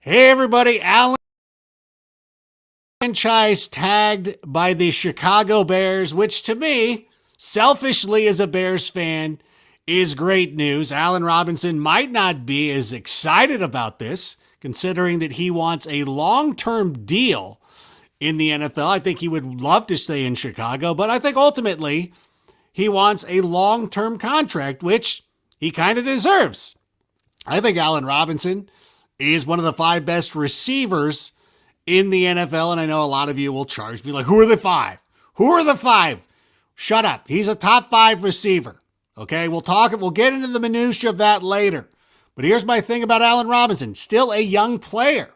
Hey everybody, Allen franchise tagged by the Chicago Bears, which to me, selfishly as a Bears fan, is great news. Allen Robinson might not be as excited about this, considering that he wants a long-term deal in the NFL. I think he would love to stay in Chicago, but I think ultimately he wants a long-term contract, which he kind of deserves. I think Allen Robinson is one of the 5 best receivers in the NFL, and I know a lot of you will charge me like, who are the 5? Who are the 5? Shut up. He's a top 5 receiver. Okay, we'll get into the minutia of that later. But here's my thing about Allen Robinson. Still a young player.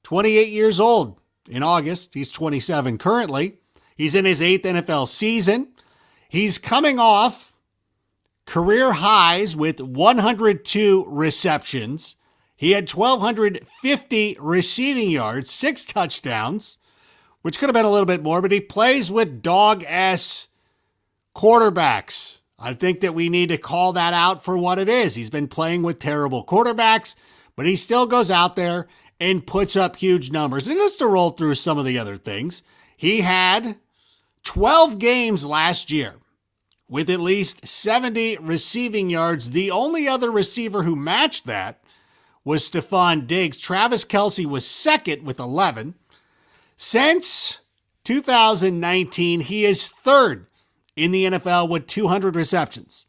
28 years old in August. He's 27 currently. He's in his 8th NFL season. He's coming off career highs with 102 receptions. He had 1,250 receiving yards, 6 touchdowns, which could have been a little bit more, but he plays with dog-ass quarterbacks. I think that we need to call that out for what it is. He's been playing with terrible quarterbacks, but he still goes out there and puts up huge numbers. And just to roll through some of the other things, he had 12 games last year with at least 70 receiving yards. The only other receiver who matched that was Stephon Diggs. Travis Kelce was second with 11. Since 2019, he is third in the NFL with 200 receptions.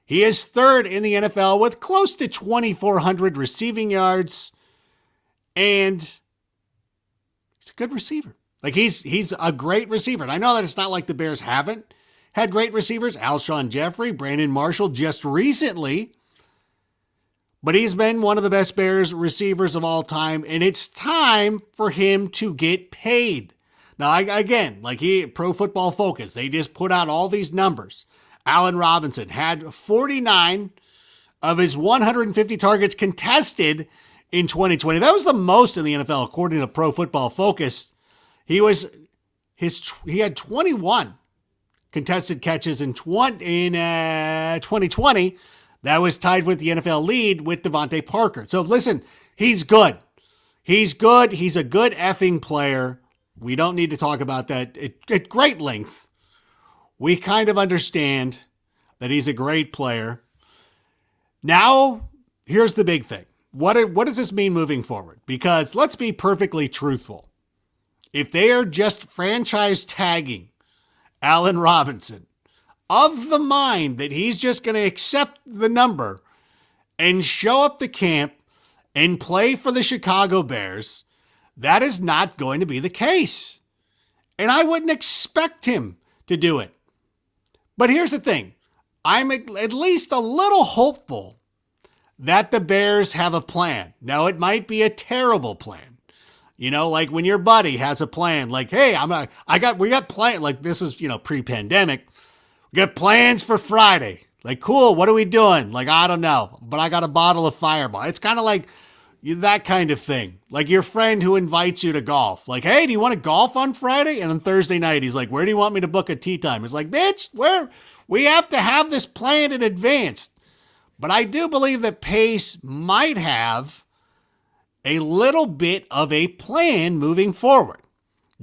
He is third in the NFL with close to 2,400 receiving yards. And he's a good receiver. Like he's a great receiver. And I know that it's not like the Bears haven't had great receivers. Alshon Jeffrey, Brandon Marshall just recently. But he's been one of the best Bears receivers of all time, and it's time for him to get paid. Now, again, Pro Football Focus, they just put out all these numbers. Allen Robinson had 49 of his 150 targets contested in 2020. That was the most in the NFL, according to Pro Football Focus. He had 21 contested catches in 2020. That was tied with the NFL lead with Devontae Parker. So listen, he's good. He's good. He's a good effing player. We don't need to talk about that at great length. We kind of understand that he's a great player. Now, here's the big thing. What does this mean moving forward? Because let's be perfectly truthful. If they are just franchise tagging Allen Robinson, of the mind that he's just going to accept the number and show up to camp and play for the Chicago Bears, that is not going to be the case. And I wouldn't expect him to do it. But here's the thing. I'm at least a little hopeful that the Bears have a plan. Now, it might be a terrible plan. You know, like when your buddy has a plan, like, hey, we got plan, like this is, pre-pandemic. We got plans for Friday. Like, cool, what are we doing? Like, I don't know, but I got a bottle of Fireball. It's kind of like that kind of thing. Like your friend who invites you to golf. Like, hey, do you want to golf on Friday? And on Thursday night, he's like, where do you want me to book a tee time? It's like, bitch, we have to have this planned in advance. But I do believe that Pace might have a little bit of a plan moving forward.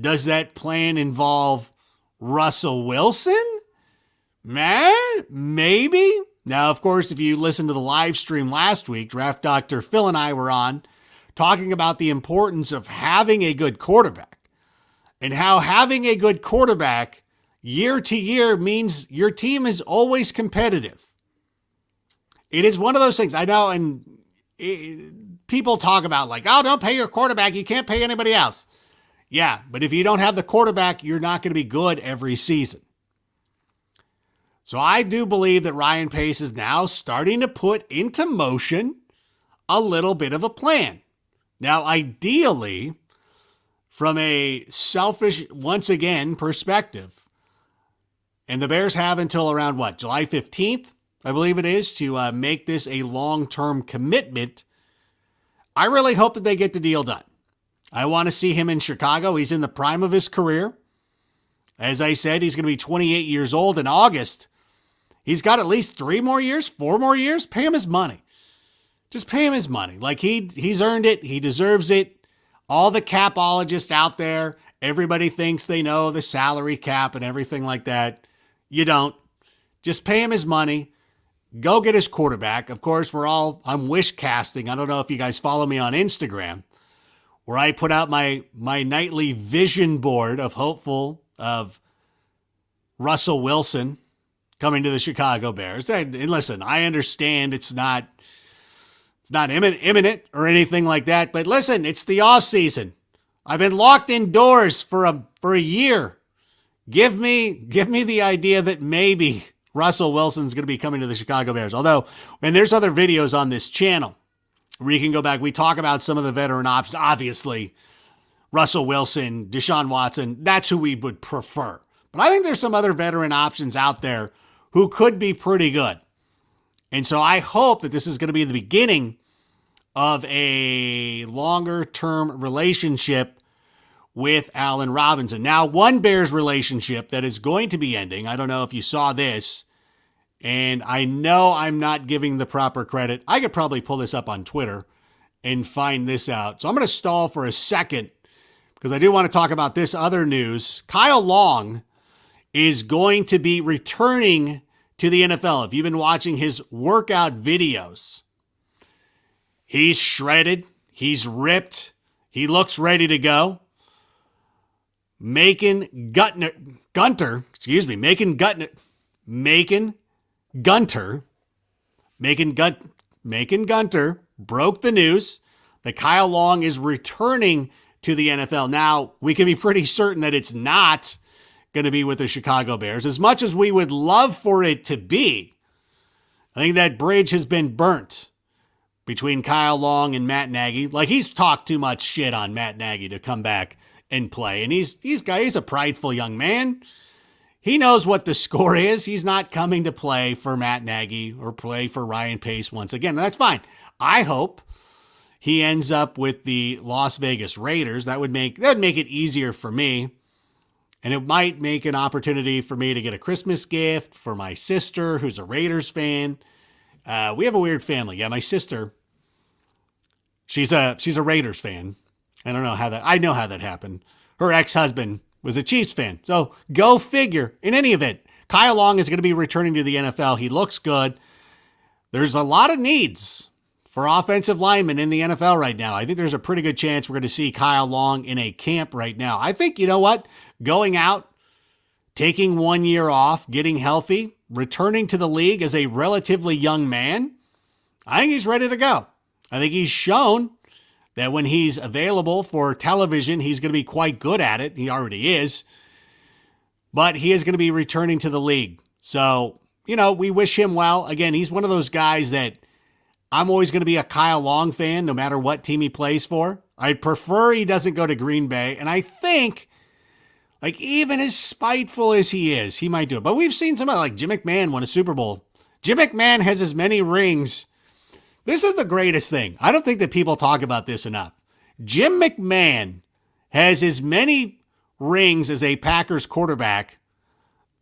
Does that plan involve Russell Wilson? Maybe. Now, of course, if you listened to the live stream last week, Draft Dr. Phil and I were on talking about the importance of having a good quarterback and how having a good quarterback year to year means your team is always competitive. It is one of those things. I know, and people talk about like, oh, don't pay your quarterback. You can't pay anybody else. Yeah, but if you don't have the quarterback, you're not going to be good every season. So I do believe that Ryan Pace is now starting to put into motion a little bit of a plan. Now, ideally, from a selfish, once again, perspective, and the Bears have until around July 15th, I believe it is, to make this a long-term commitment. I really hope that they get the deal done. I want to see him in Chicago. He's in the prime of his career. As I said, he's going to be 28 years old in August. He's got at least 3 more years, 4 more years. Pay him his money. Just pay him his money. Like he's earned it. He deserves it. All the capologists out there, everybody thinks they know the salary cap and everything like that. You don't. Just pay him his money. Go get his quarterback. Of course, I'm wish casting. I don't know if you guys follow me on Instagram, where I put out my nightly vision board of Russell Wilson coming to the Chicago Bears. And listen, I understand it's not imminent or anything like that, but listen, it's the off season. I've been locked indoors for a year. Give me the idea that maybe Russell Wilson's going to be coming to the Chicago Bears. Although, and there's other videos on this channel where you can go back. We talk about some of the veteran options. Obviously, Russell Wilson, Deshaun Watson, that's who we would prefer. But I think there's some other veteran options out there who could be pretty good. And so I hope that this is going to be the beginning of a longer-term relationship with Allen Robinson. Now, one Bears relationship that is going to be ending, I don't know if you saw this, and I know I'm not giving the proper credit. I could probably pull this up on Twitter and find this out. So I'm going to stall for a second because I do want to talk about this other news. Kyle Long is going to be returning to the NFL. If you've been watching his workout videos, he's shredded, he's ripped, he looks ready to go. Macon Gunter broke the news that Kyle Long is returning to the NFL. Now, we can be pretty certain that it's not going to be with the Chicago Bears. As much as we would love for it to be, I think that bridge has been burnt between Kyle Long and Matt Nagy. Like, he's talked too much shit on Matt Nagy to come back and play. And he's a prideful young man. He knows what the score is. He's not coming to play for Matt Nagy or play for Ryan Pace once again. That's fine. I hope he ends up with the Las Vegas Raiders. That would make it easier for me. And it might make an opportunity for me to get a Christmas gift for my sister, who's a Raiders fan. We have a weird family. Yeah, my sister, she's a Raiders fan. I know how that happened. Her ex-husband was a Chiefs fan. So go figure. In any event, Kyle Long is going to be returning to the NFL. He looks good. There's a lot of needs for offensive linemen in the NFL right now. I think there's a pretty good chance we're going to see Kyle Long in a camp right now. I think, you know what? Going out, taking 1 year off, getting healthy, returning to the league as a relatively young man, I think he's ready to go. I think he's shown that when he's available for television, he's going to be quite good at it. He already is. But he is going to be returning to the league. So, we wish him well. Again, he's one of those guys that I'm always going to be a Kyle Long fan no matter what team he plays for. I'd prefer he doesn't go to Green Bay. And I think, even as spiteful as he is, he might do it. But we've seen somebody like Jim McMahon win a Super Bowl. Jim McMahon has as many rings. This is the greatest thing. I don't think that people talk about this enough. Jim McMahon has as many rings as a Packers quarterback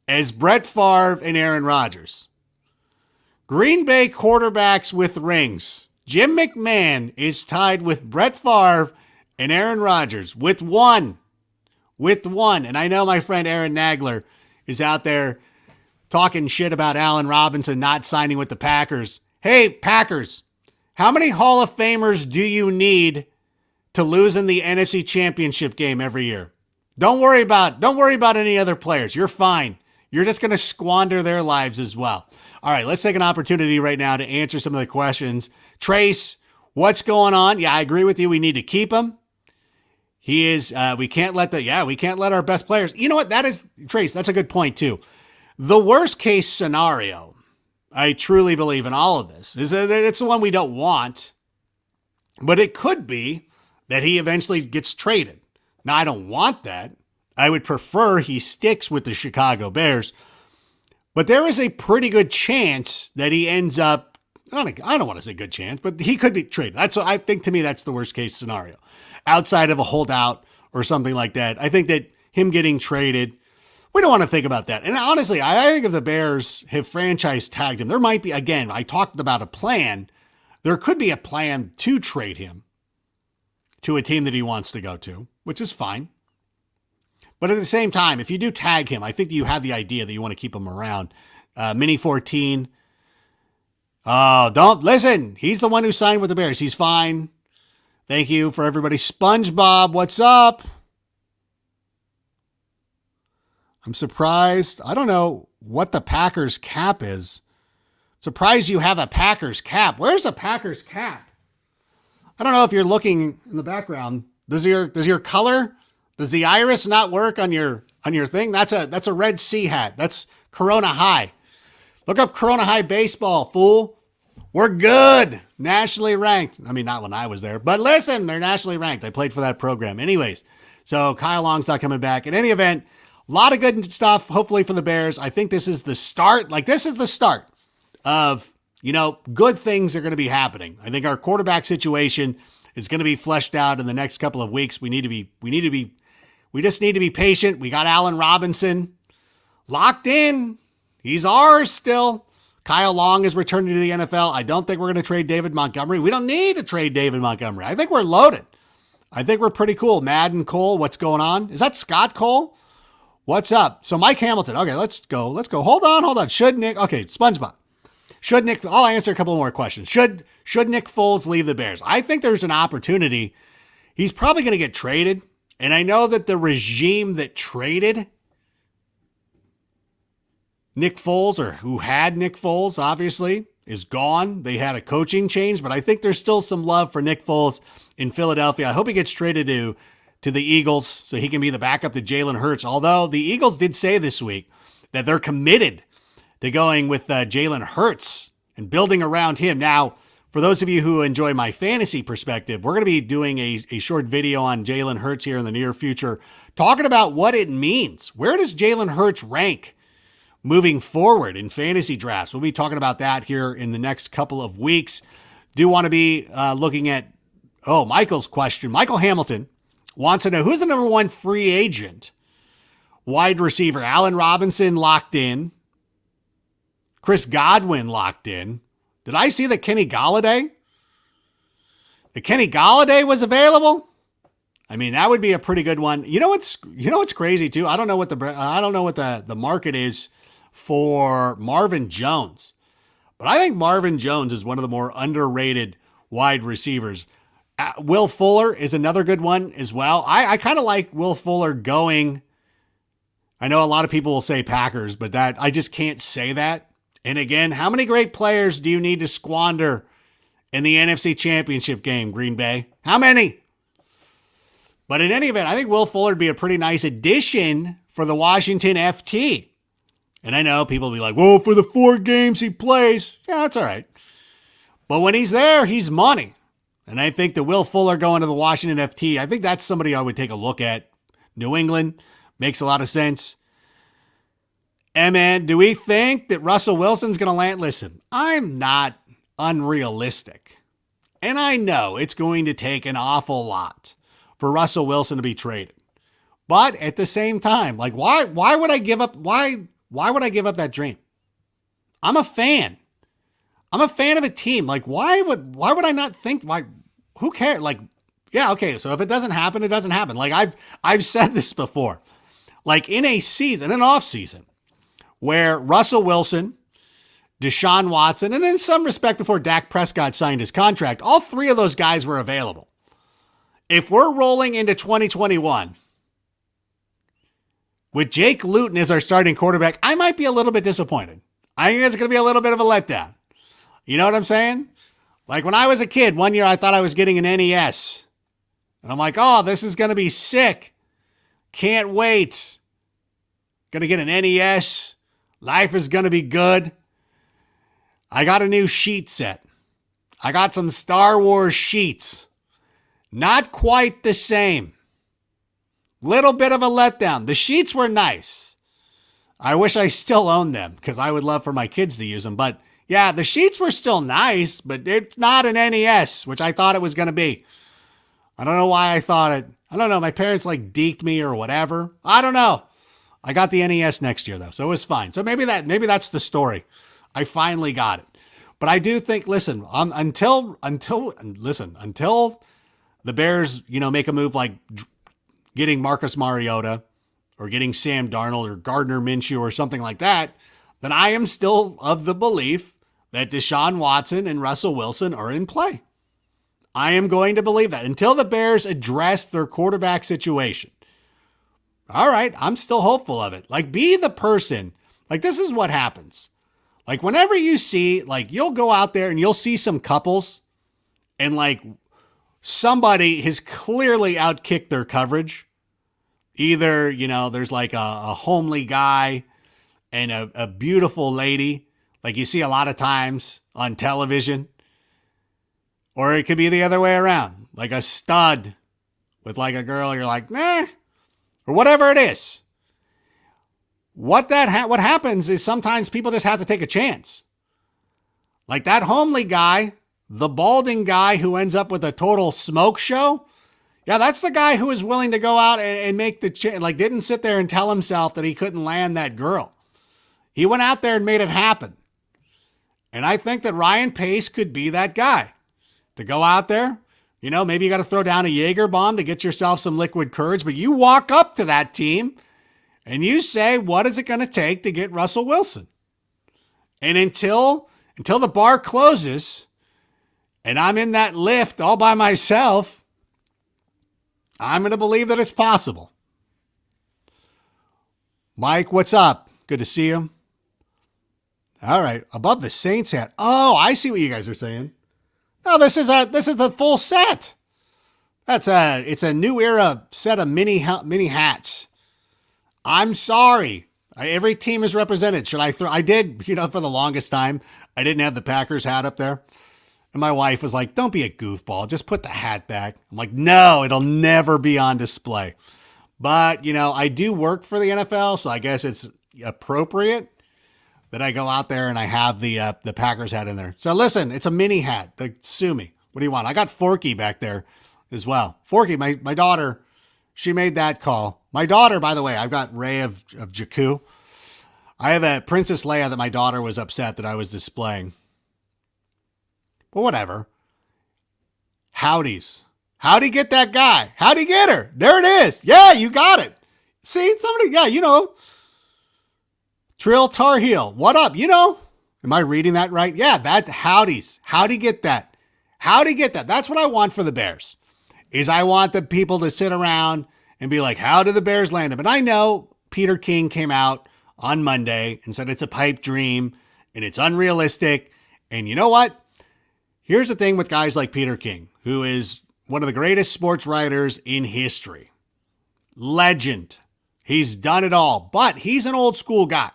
as Brett Favre and Aaron Rodgers. Green Bay quarterbacks with rings. Jim McMahon is tied with Brett Favre and Aaron Rodgers with one. And I know my friend Aaron Nagler is out there talking shit about Allen Robinson not signing with the Packers. Hey, Packers, how many Hall of Famers do you need to lose in the NFC Championship game every year? Don't worry about any other players. You're fine. You're just going to squander their lives as well. All right, let's take an opportunity right now to answer some of the questions. Trace, what's going on? Yeah, I agree with you. We need to keep him. He is, we can't let our best players. You know what? Trace, that's a good point too. The worst case scenario, I truly believe in all of this, it's the one we don't want, but it could be that he eventually gets traded. Now, I don't want that. I would prefer he sticks with the Chicago Bears, but there is a pretty good chance that he ends up, I don't want to say good chance, but he could be traded. I think to me, that's the worst case scenario. Outside of a holdout or something like that, I think that him getting traded, we don't want to think about that. And honestly, I think if the Bears have franchise tagged him, there might be, again, I talked about a plan there could be a plan to trade him to a team that he wants to go to, which is fine. But at the same time, if you do tag him, I think you have the idea that you want to keep him around. Mini 14. Oh, don't listen. He's the one who signed with the Bears. He's fine. Thank you for everybody. SpongeBob, what's up? I'm surprised. I don't know what the Packers cap is. Surprised you have a Packers cap. Where's a Packers cap? I don't know if you're looking in the background. Does your color, does the iris not work on your thing? That's a Red Sea hat. That's Corona High. Look up Corona High baseball, fool. We're good. Nationally ranked. I mean, not when I was there, but listen, they're nationally ranked. I played for that program. Anyways, so Kyle Long's not coming back. In any event, a lot of good stuff, hopefully, for the Bears. I think this is the start. This is the start of, good things are going to be happening. I think our quarterback situation is going to be fleshed out in the next couple of weeks. We just need to be patient. We got Allen Robinson locked in. He's ours still. Kyle Long is returning to the NFL. I don't think we're going to trade David Montgomery. We don't need to trade David Montgomery. I think we're loaded. I think we're pretty cool. Madden Cole, what's going on? Is that Scott Cole? What's up? So Mike Hamilton. Okay, let's go. Hold on. SpongeBob. I'll answer a couple more questions. Should Nick Foles leave the Bears? I think there's an opportunity. He's probably going to get traded. And I know that the regime that traded Nick Foles, or who had Nick Foles, obviously, is gone. They had a coaching change, but I think there's still some love for Nick Foles in Philadelphia. I hope he gets traded to the Eagles so he can be the backup to Jalen Hurts. Although the Eagles did say this week that they're committed to going with Jalen Hurts and building around him. Now, for those of you who enjoy my fantasy perspective, we're going to be doing a short video on Jalen Hurts here in the near future, talking about what it means. Where does Jalen Hurts rank moving forward in fantasy drafts? We'll be talking about that here in the next couple of weeks. Do want to be looking at, Michael's question. Michael Hamilton wants to know, who's the number one free agent wide receiver? Allen Robinson locked in. Chris Godwin locked in. Did I see that Kenny Galladay was available? I mean, that would be a pretty good one. You know what's crazy too? I don't know what the market is for Marvin Jones, but I think Marvin Jones is one of the more underrated wide receivers. Will Fuller is another good one as well. I kind of like Will Fuller going. I know a lot of people will say Packers, but I just can't say that. And again, how many great players do you need to squander in the NFC Championship game, Green Bay? How many? But in any event, I think Will Fuller would be a pretty nice addition for the Washington FT. And I know people will be like, well, for the 4 games he plays, yeah, that's all right. But when he's there, he's money. And I think that Will Fuller going to the Washington FT, I think that's somebody I would take a look at. New England makes a lot of sense. And man, do we think that Russell Wilson's going to land? Listen, I'm not unrealistic. And I know it's going to take an awful lot for Russell Wilson to be traded. But at the same time, why would I give up would I give up that dream? I'm a fan. I'm a fan of a team. Why would I not think, who cares? Yeah, okay, so if it doesn't happen, it doesn't happen. I've said this before. In a season, an off season, where Russell Wilson, Deshaun Watson, and in some respect before Dak Prescott signed his contract, all 3 of those guys were available. If we're rolling into 2021 with Jake Luton as our starting quarterback, I might be a little bit disappointed. I think it's going to be a little bit of a letdown. You know what I'm saying? When I was a kid, one year I thought I was getting an NES. And I'm like, oh, this is going to be sick. Can't wait. Going to get an NES. Life is going to be good. I got a new sheet set. I got some Star Wars sheets. Not quite the same. Little bit of a letdown. The sheets were nice. I wish I still owned them because I would love for my kids to use them. But yeah, the sheets were still nice, but it's not an NES, which I thought it was going to be. I don't know why I thought it. I don't know. My parents deked me or whatever. I don't know. I got the NES next year though, so it was fine. So maybe that's the story. I finally got it. But I do think, listen, until the Bears, make a move like getting Marcus Mariota or getting Sam Darnold or Gardner Minshew or something like that, then I am still of the belief that Deshaun Watson and Russell Wilson are in play. I am going to believe that until the Bears address their quarterback situation. All right, I'm still hopeful of it. Like, be the person. Like, this is what happens. Like, whenever you see, like, you'll go out there and you'll see some couples and, like, somebody has clearly outkicked their coverage. Either, there's like a homely guy and a beautiful lady, like you see a lot of times on television. Or it could be the other way around, like a stud with like a girl, you're like, nah, or whatever it is. What happens is sometimes people just have to take a chance. Like that homely guy, the balding guy who ends up with a total smoke show. Yeah, that's the guy who was willing to go out and make the like didn't sit there and tell himself that he couldn't land that girl. He went out there and made it happen. And I think that Ryan Pace could be that guy to go out there. Maybe you got to throw down a Jaeger bomb to get yourself some liquid courage, but you walk up to that team and you say, what is it going to take to get Russell Wilson? And until the bar closes and I'm in that lift all by myself, I'm going to believe that it's possible. Mike, what's up? Good to see you. All right. Above the Saints hat. Oh, I see what you guys are saying. No, this is a full set. It's a new era set of mini hats. I'm sorry. Every team is represented. I did, for the longest time, I didn't have the Packers hat up there. And my wife was like, don't be a goofball. Just put the hat back. I'm like, no, it'll never be on display. But, I do work for the NFL, so I guess it's appropriate that I go out there and I have the Packers hat in there. So listen, it's a mini hat. Like, sue me. What do you want? I got Forky back there as well. Forky, my daughter, she made that call. My daughter, by the way, I've got Ray of Jakku. I have a Princess Leia that my daughter was upset that I was displaying. But whatever. Howdy's. How'd he get that guy? How'd he get her? There it is. Yeah, you got it. See, somebody, Trill Tar Heel. What up? Am I reading that right? Yeah, that Howdy's. How'd he get that? How'd he get that? That's what I want for the Bears. Is I want the people to sit around and be like, how did the Bears land him? And I know Peter King came out on Monday and said it's a pipe dream and it's unrealistic. And you know what? Here's the thing with guys like Peter King, who is one of the greatest sports writers in history. Legend. He's done it all, but he's an old school guy.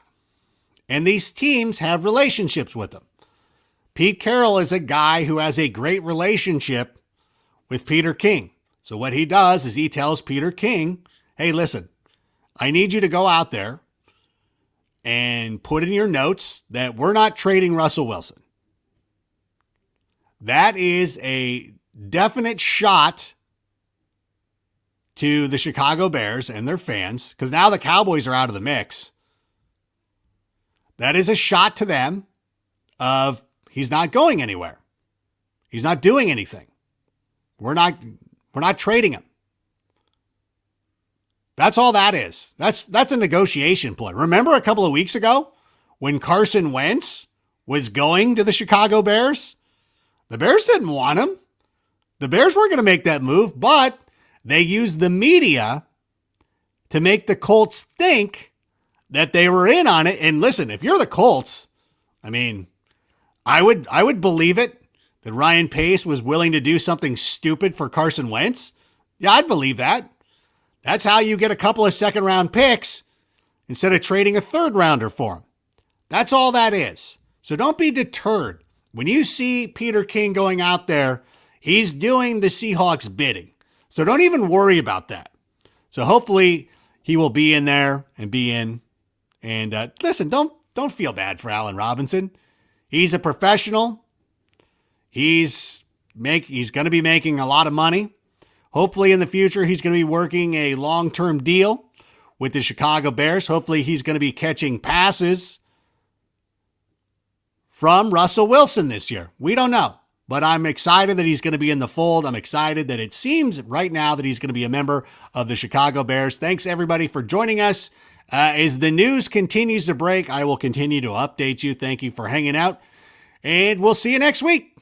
And these teams have relationships with him. Pete Carroll is a guy who has a great relationship with Peter King. So what he does is he tells Peter King, hey, listen, I need you to go out there and put in your notes that we're not trading Russell Wilson. That is a definite shot to the Chicago Bears and their fans, because now the Cowboys are out of the mix. That is a shot to them of he's not going anywhere. He's not doing anything. We're not trading him. That's all that is. That's a negotiation play. Remember a couple of weeks ago when Carson Wentz was going to the Chicago Bears? The Bears didn't want him. The Bears weren't going to make that move, but they used the media to make the Colts think that they were in on it. And listen, if you're the Colts, I would believe it that Ryan Pace was willing to do something stupid for Carson Wentz. Yeah, I'd believe that. That's how you get a couple of second round picks instead of trading a third rounder for him. That's all that is. So don't be deterred. When you see Peter King going out there, he's doing the Seahawks bidding. So don't even worry about that. So hopefully he will be in there and be in. And listen, don't feel bad for Allen Robinson. He's a professional. He's going to be making a lot of money. Hopefully in the future, he's going to be working a long-term deal with the Chicago Bears. Hopefully he's going to be catching passes from Russell Wilson this year. We don't know, but I'm excited that he's going to be in the fold. I'm excited that it seems right now that he's going to be a member of the Chicago Bears. Thanks, everybody, for joining us. As the news continues to break, I will continue to update you. Thank you for hanging out, and we'll see you next week.